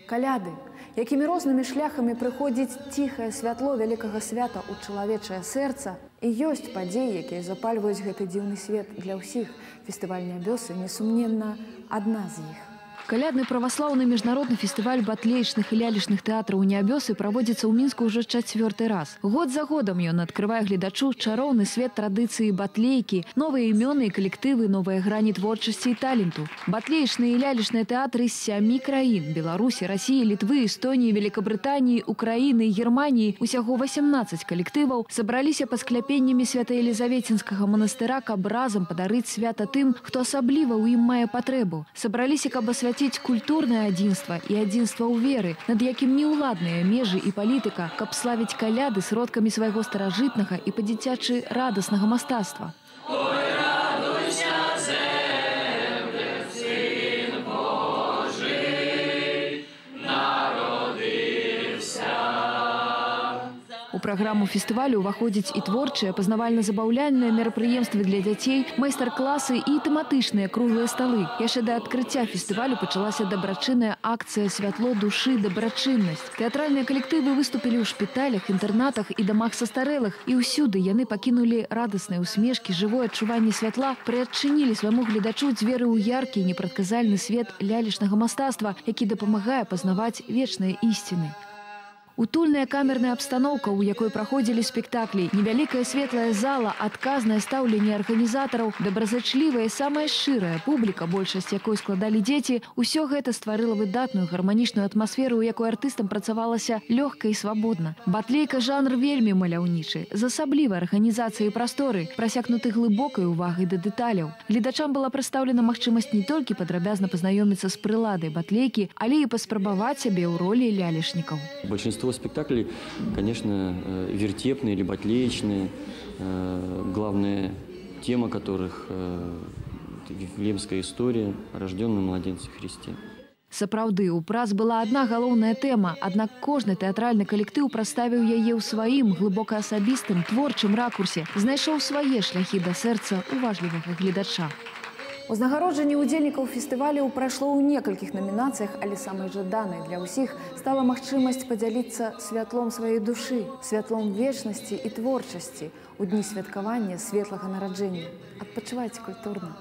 Каляды, якімі рознымі шляхамі прыходзіць ціхае святло вялікага свята ў чалавечае сэрца, і ёсць падзеі, якія запальваюць гэты дзіўны свет для ўсіх. Фестываль «Нябёсы» несумненна адна з іх. Калядны праваслаўны міжнародны фестываль батлеечных і лялечных тэатраў «Нябёсы» праводзіцца ў Мінску ўжо 4-й раз. Год за годам ён адкрывае гледачу чароўны свет традыцыі батлейкі, новыя імёны і калектывы, новыя грані творчасці і таленту. Батлеечныя і лялечныя тэатры з 7 краін – Беларусі, Расіі, Літвы, Эстоніі, Великабрытаніі, Украіны і Германіі – усяго 18 калектываў сабраліся пад скляпеннямі Свята-Елізаветінскага манастыра, каб разам падарыць свята тым, хто асабліва ў ім мае патрэбу. Сабраліся, каб асвяціць культурнае адзінства і адзінства ў веры, над якім не ўладныя межы і палітыка, каб славіць каляды сродкамі свайго старажытнага і па-дзіцячы радаснага мастацтва. У праграму фестывалю ўваходзяць і творчыя, пазнавальна-забаўляльныя мерапрыемствы для дзяцей, майстар-класы і тэматычныя круглыя сталы. Яшчэ да адкрыцця фестывалю пачалася дабрачынная акцыя «Святло душы. Дабрачыннасць». Тэатральныя калектывы выступілі ў шпіталях, інтэрнатах і дамах састарэлых. І ўсюды яны пакінулі радасныя усмешкі, жывое адчуванне святла, прыадчынілі свайму гледачу дзверы ў яркі і непрадказальны свет лялечнага мастацтва, які дапамагае пазнаваць вечныя ісціны. Утульная камерная абстаноўка, у якой праходзілі спектаклі, невялікая светлая зала, адказнае стаўленне арганізатараў, добразычлівая і самая шчырая публіка, большасць якой складалі дзеці, усё гэта стварыла выдатную гарманічную атмасферу, у якой артыстам працавалася лёгка і свабодна. Батлейка жанр вельмі маляўнічы, з асаблівай арганізацыяй прасторы, прасякнуты глыбокай увагай да дэталяў. Гледачам была прадстаўлена магчымасць не толькі падрабязна пазнаёміцца з прыладай батлейкі, але і паспрабаваць сябе ў ролі лялечнікаў. Большинство спектаклей, конечно, вертепные или батлеечные, главная тема которых – вифлеемская история о рожденном младенце Христе. Сапраўды, у праз была адна галоўная тэма, аднак кожны тэатральны калектыў прадставіў яе ў сваім глыбока асабістым творчым ракурсе, знайшоў свае шляхі да сэрца уважлівага гледача. Узнагароджанне ўдзельнікаў фестывалю прайшло ў некалькіх намінацыях, але самай жаданай для ўсіх стала магчымасць падзяліцца святлом сваёй душы, святлом вечнасці і творчасці ў дні святкавання светлага нараджэння. Адпачывайце культурна.